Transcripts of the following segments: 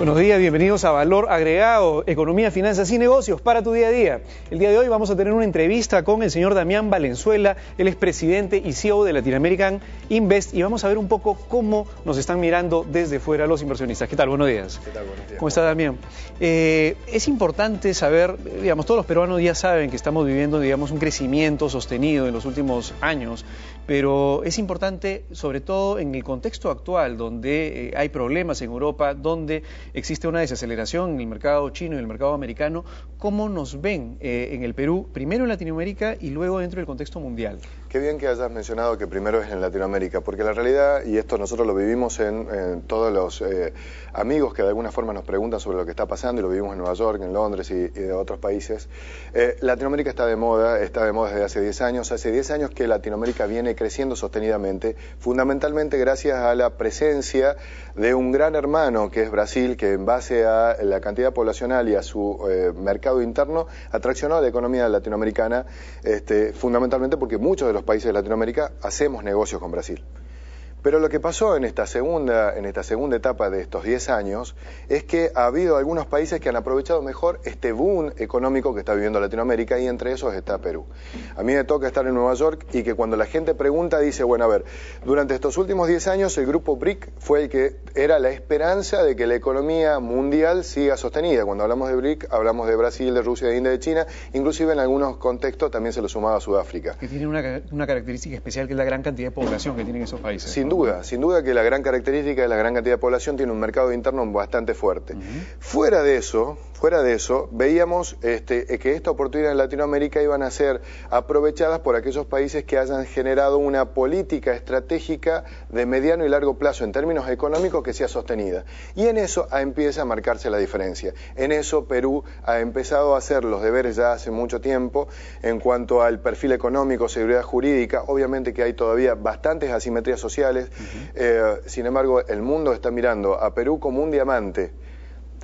Buenos días, bienvenidos a Valor Agregado, Economía, Finanzas y Negocios para tu día a día. El día de hoy vamos a tener una entrevista con el señor Damián Valenzuela, él es presidente y CEO de Latin American Invest, y vamos a ver un poco cómo nos están mirando desde fuera los inversionistas. ¿Qué tal? Buenos días. ¿Qué tal? Buenos días. ¿Cómo está, Damián? Es importante saber, digamos, todos los peruanos ya saben que estamos viviendo, digamos, un crecimiento sostenido en los últimos años, pero es importante, sobre todo en el contexto actual, donde hay problemas en Europa, donde existe una desaceleración en el mercado chino y en el mercado americano, ¿cómo nos ven en el Perú, primero en Latinoamérica y luego dentro del contexto mundial? Qué bien que hayas mencionado que primero es en Latinoamérica, porque la realidad, y esto nosotros lo vivimos en todos los amigos que de alguna forma nos preguntan sobre lo que está pasando, y lo vivimos en Nueva York, en Londres y de otros países, Latinoamérica está de moda desde hace 10 años. Hace 10 años que Latinoamérica viene creciendo sostenidamente, fundamentalmente gracias a la presencia de un gran hermano que es Brasil, que en base a la cantidad poblacional y a su mercado interno atraccionó a la economía latinoamericana, fundamentalmente porque muchos de los países de Latinoamérica hacemos negocios con Brasil. Pero lo que pasó en esta segunda etapa de estos 10 años es que ha habido algunos países que han aprovechado mejor este boom económico que está viviendo Latinoamérica, y entre esos está Perú. A mí me toca estar en Nueva York y que cuando la gente pregunta dice, bueno, a ver, durante estos últimos 10 años el grupo BRIC fue el que era la esperanza de que la economía mundial siga sostenida. Cuando hablamos de BRIC hablamos de Brasil, de Rusia, de India, de China, inclusive en algunos contextos también se lo sumaba a Sudáfrica. Que tiene una característica especial, que es la gran cantidad de población que tienen esos países. Sin duda que la gran característica de la gran cantidad de población tiene un mercado interno bastante fuerte. Fuera de eso, veíamos que esta oportunidad en Latinoamérica iban a ser aprovechadas por aquellos países que hayan generado una política estratégica de mediano y largo plazo en términos económicos que sea sostenida. Y en eso empieza a marcarse la diferencia. En eso Perú ha empezado a hacer los deberes ya hace mucho tiempo en cuanto al perfil económico, seguridad jurídica. Obviamente que hay todavía bastantes asimetrías sociales. Sin embargo, el mundo está mirando a Perú como un diamante.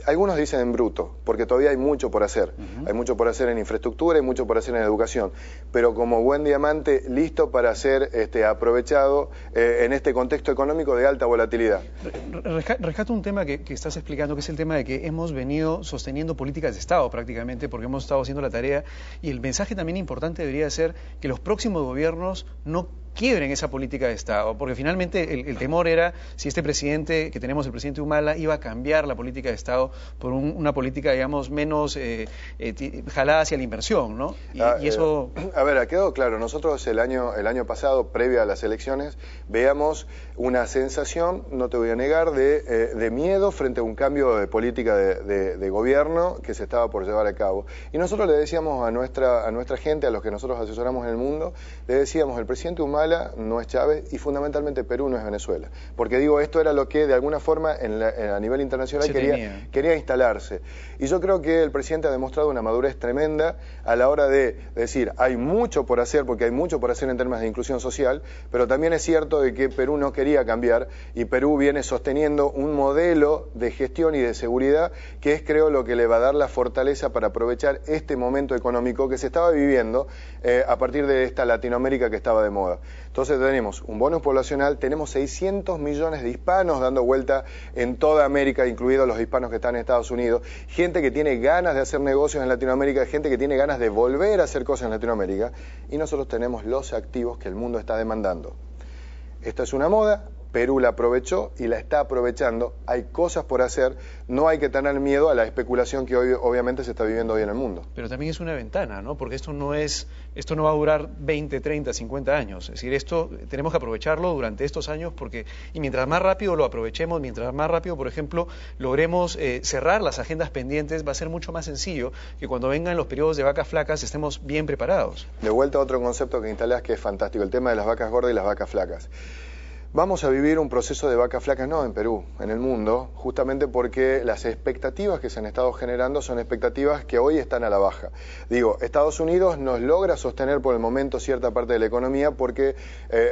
Algunos dicen en bruto, porque todavía hay mucho por hacer. Hay mucho por hacer en infraestructura, hay mucho por hacer en educación, pero como buen diamante listo para ser aprovechado en este contexto económico de alta volatilidad. Rescato un tema que estás explicando, que es el tema de que hemos venido sosteniendo políticas de Estado prácticamente, porque hemos estado haciendo la tarea, y el mensaje también importante debería ser que los próximos gobiernos no quiebren esa política de Estado, porque finalmente el temor era si este presidente que tenemos, el presidente Humala, iba a cambiar la política de Estado por una política, digamos, menos jalada hacia la inversión, ¿no? Y eso... A ver, quedó claro, nosotros el año pasado, previo a las elecciones, veíamos una sensación, no te voy a negar, de miedo frente a un cambio de política de gobierno que se estaba por llevar a cabo. Y nosotros le decíamos a nuestra gente, a los que nosotros asesoramos en el mundo, le decíamos, el presidente Humala no es Chávez y fundamentalmente Perú no es Venezuela. Porque digo, esto era lo que de alguna forma a nivel internacional quería instalarse. Y yo creo que el presidente ha demostrado una madurez tremenda a la hora de decir, hay mucho por hacer, porque hay mucho por hacer en términos de inclusión social, pero también es cierto de que Perú no quería cambiar, y Perú viene sosteniendo un modelo de gestión y de seguridad que es, creo, lo que le va a dar la fortaleza para aprovechar este momento económico que se estaba viviendo a partir de esta Latinoamérica que estaba de moda. Entonces tenemos un bonus poblacional, tenemos 600 millones de hispanos dando vuelta en toda América, incluidos los hispanos que están en Estados Unidos, gente que tiene ganas de hacer negocios en Latinoamérica, gente que tiene ganas de volver a hacer cosas en Latinoamérica, y nosotros tenemos los activos que el mundo está demandando. Esta es una moda, Perú la aprovechó y la está aprovechando, hay cosas por hacer, no hay que tener miedo a la especulación que hoy obviamente se está viviendo hoy en el mundo. Pero también es una ventana, ¿no? Porque esto no va a durar 20, 30, 50 años, es decir, esto tenemos que aprovecharlo durante estos años, y mientras más rápido lo aprovechemos, mientras más rápido, por ejemplo, logremos cerrar las agendas pendientes, va a ser mucho más sencillo que cuando vengan los periodos de vacas flacas estemos bien preparados. De vuelta a otro concepto que instalás que es fantástico, el tema de las vacas gordas y las vacas flacas. Vamos a vivir un proceso de vacas flacas, no en Perú, en el mundo, justamente porque las expectativas que se han estado generando son expectativas que hoy están a la baja. Digo, Estados Unidos nos logra sostener por el momento cierta parte de la economía porque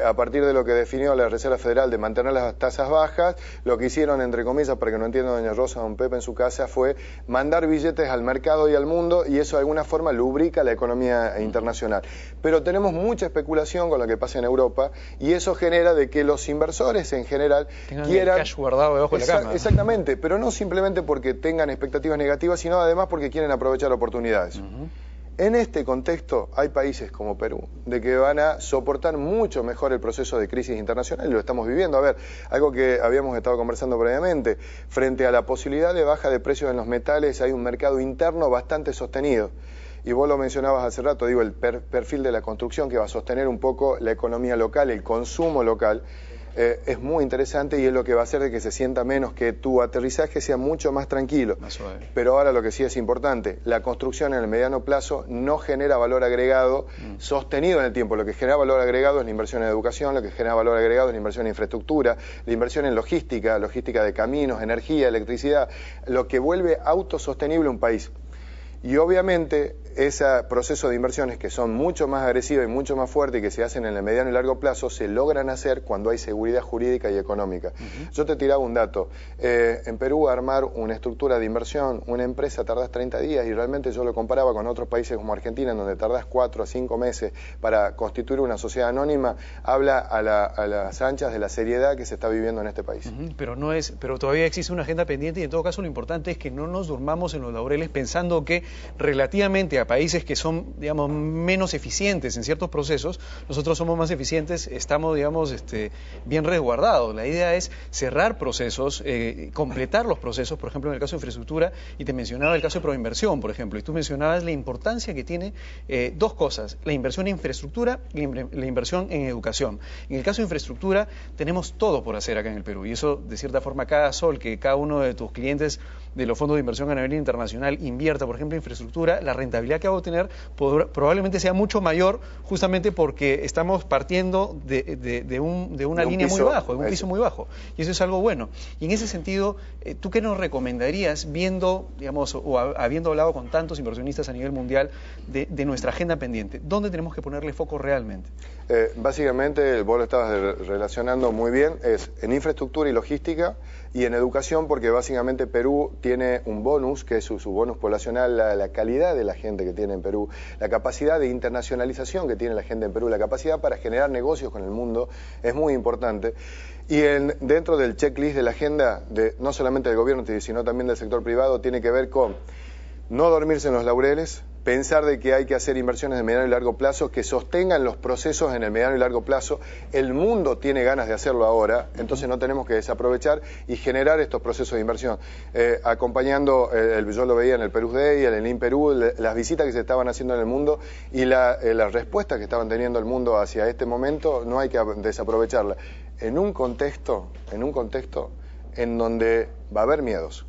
a partir de lo que definió la Reserva Federal de mantener las tasas bajas, lo que hicieron, entre comillas, para que no entienda doña Rosa, don Pepe en su casa, fue mandar billetes al mercado y al mundo, y eso de alguna forma lubrica la economía internacional. Pero tenemos mucha especulación con lo que pasa en Europa, y eso genera de que los los inversores en general tengan quieran... el cash guardado debajo de la cama. Exactamente, pero no simplemente porque tengan expectativas negativas, sino además porque quieren aprovechar oportunidades. En este contexto hay países como Perú, de que van a soportar mucho mejor el proceso de crisis internacional y lo estamos viviendo. A ver, algo que habíamos estado conversando previamente, frente a la posibilidad de baja de precios en los metales, hay un mercado interno bastante sostenido. Y vos lo mencionabas hace rato, digo, el perfil de la construcción que va a sostener un poco la economía local, el consumo local, es muy interesante y es lo que va a hacer de que se sienta menos, que tu aterrizaje sea mucho más tranquilo. Más suave. Pero ahora lo que sí es importante, la construcción en el mediano plazo no genera valor agregado sostenido en el tiempo. Lo que genera valor agregado es la inversión en educación, lo que genera valor agregado es la inversión en infraestructura, la inversión en logística de caminos, energía, electricidad, lo que vuelve autosostenible un país. Y obviamente ese proceso de inversiones que son mucho más agresivas y mucho más fuertes y que se hacen en el mediano y largo plazo se logran hacer cuando hay seguridad jurídica y económica. Yo te tiraba un dato. En Perú armar una estructura de inversión, una empresa tardás 30 días y realmente yo lo comparaba con otros países como Argentina en donde tardás 4 a 5 meses para constituir una sociedad anónima, habla a las anchas de la seriedad que se está viviendo en este país. Pero todavía existe una agenda pendiente y en todo caso lo importante es que no nos durmamos en los laureles pensando que relativamente a países que son, digamos, menos eficientes en ciertos procesos, nosotros somos más eficientes, estamos, digamos, bien resguardados. La idea es cerrar procesos, completar los procesos, por ejemplo, en el caso de infraestructura, y te mencionaba el caso de Proinversión, por ejemplo, y tú mencionabas la importancia que tiene dos cosas, la inversión en infraestructura y la inversión en educación. En el caso de infraestructura, tenemos todo por hacer acá en el Perú, y eso, de cierta forma, cada sol que cada uno de tus clientes de los fondos de inversión a nivel internacional invierta, por ejemplo, en infraestructura, la rentabilidad que va a obtener probablemente sea mucho mayor, justamente porque estamos partiendo de una línea muy bajo, de un piso muy bajo, y eso es algo bueno. Y en ese sentido, ¿tú qué nos recomendarías viendo, digamos, o habiendo hablado con tantos inversionistas a nivel mundial de nuestra agenda pendiente? ¿Dónde tenemos que ponerle foco realmente? Básicamente, vos lo estabas relacionando muy bien, es en infraestructura y logística y en educación, porque básicamente Perú tiene un bonus, que es su bonus poblacional, la calidad de la gente que tiene en Perú, la capacidad de internacionalización que tiene la gente en Perú, la capacidad para generar negocios con el mundo, es muy importante. Y dentro del checklist de la agenda, no solamente del gobierno, sino también del sector privado, tiene que ver con no dormirse en los laureles, pensar de que hay que hacer inversiones de mediano y largo plazo que sostengan los procesos en el mediano y largo plazo. El mundo tiene ganas de hacerlo ahora, entonces no tenemos que desaprovechar y generar estos procesos de inversión. Acompañando, yo lo veía en el Perú Day, en el INPERÚ, las visitas que se estaban haciendo en el mundo y las respuestas que estaban teniendo el mundo hacia este momento, no hay que desaprovecharla. En un contexto en donde va a haber miedos.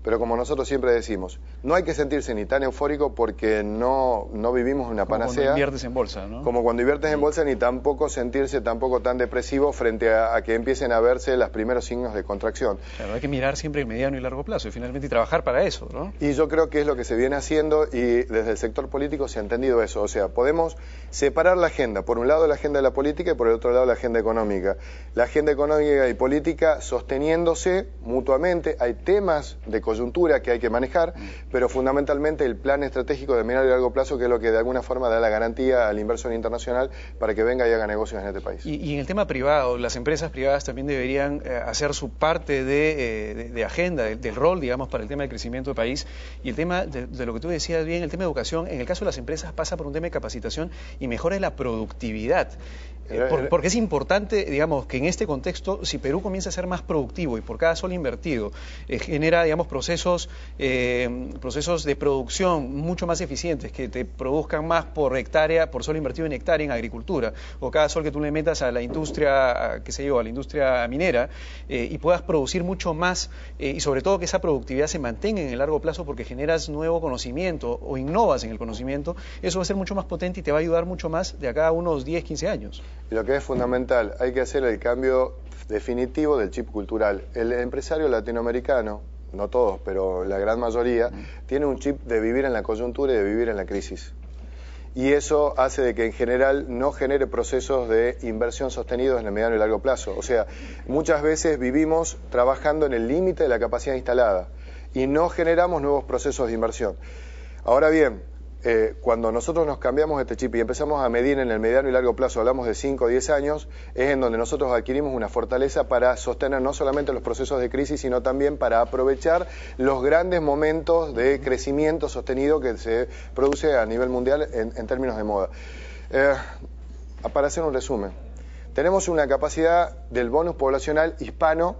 Pero como nosotros siempre decimos, no hay que sentirse ni tan eufórico porque no vivimos una panacea. Como cuando inviertes en bolsa, ¿no? Como cuando inviertes en bolsa, ni tampoco sentirse tampoco tan depresivo frente a que empiecen a verse los primeros signos de contracción. Claro, hay que mirar siempre el mediano y largo plazo y finalmente trabajar para eso, ¿no? Y yo creo que es lo que se viene haciendo y desde el sector político se ha entendido eso. O sea, podemos separar la agenda. Por un lado la agenda de la política y por el otro lado la agenda económica. La agenda económica y política sosteniéndose mutuamente. Hay temas de coyuntura que hay que manejar, pero fundamentalmente el plan estratégico de mediano y largo plazo, que es lo que de alguna forma da la garantía al inversor internacional para que venga y haga negocios en este país. Y en el tema privado, las empresas privadas también deberían hacer su parte de agenda, del rol, digamos, para el tema del crecimiento del país. Y el tema de lo que tú decías bien, el tema de educación, en el caso de las empresas pasa por un tema de capacitación y mejora la productividad. Porque es importante, digamos, que en este contexto, si Perú comienza a ser más productivo y por cada sol invertido genera, digamos, procesos de producción mucho más eficientes, que te produzcan más por hectárea, por sol invertido en hectárea en agricultura, o cada sol que tú le metas a la industria, qué sé yo, a la industria minera, y puedas producir mucho más, y sobre todo que esa productividad se mantenga en el largo plazo porque generas nuevo conocimiento o innovas en el conocimiento, eso va a ser mucho más potente y te va a ayudar mucho más de acá a unos 10, 15 años. Y lo que es fundamental, hay que hacer el cambio definitivo del chip cultural. El empresario latinoamericano, no todos, pero la gran mayoría, tiene un chip de vivir en la coyuntura y de vivir en la crisis. Y eso hace de que en general no genere procesos de inversión sostenidos en el mediano y largo plazo. O sea, muchas veces vivimos trabajando en el límite de la capacidad instalada y no generamos nuevos procesos de inversión. Ahora bien, cuando nosotros nos cambiamos este chip y empezamos a medir en el mediano y largo plazo, hablamos de 5 o 10 años, es en donde nosotros adquirimos una fortaleza para sostener no solamente los procesos de crisis, sino también para aprovechar los grandes momentos de crecimiento sostenido que se produce a nivel mundial en términos de moda. Para hacer un resumen, tenemos una capacidad del bonus poblacional hispano,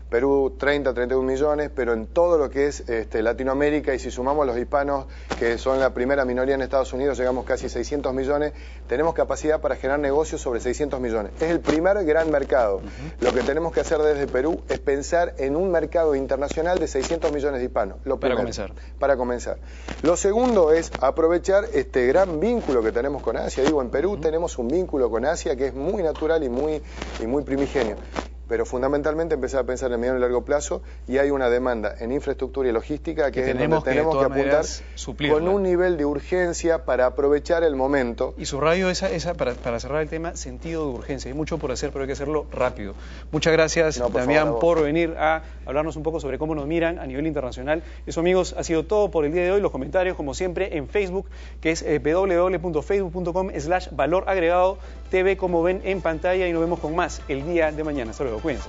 Perú 30, 31 millones, pero en todo lo que es Latinoamérica, y si sumamos los hispanos, que son la primera minoría en Estados Unidos, llegamos casi a 600 millones, tenemos capacidad para generar negocios sobre 600 millones. Es el primer gran mercado. Lo que tenemos que hacer desde Perú es pensar en un mercado internacional de 600 millones de hispanos. Para comenzar. Lo segundo es aprovechar este gran vínculo que tenemos con Asia. Digo, en Perú tenemos un vínculo con Asia que es muy natural y muy primigenio. Pero fundamentalmente empezar a pensar en el mediano y largo plazo, y hay una demanda en infraestructura y logística que es en donde tenemos que apuntar con un nivel de urgencia para aprovechar el momento. Y subrayo para cerrar el tema, sentido de urgencia. Hay mucho por hacer, pero hay que hacerlo rápido. Muchas gracias, Damián, por venir a hablarnos un poco sobre cómo nos miran a nivel internacional. Eso, amigos, ha sido todo por el día de hoy. Los comentarios, como siempre, en Facebook, que es www.facebook.com/valoragregado TV, como ven en pantalla, y nos vemos con más el día de mañana. Hasta luego, cuídense.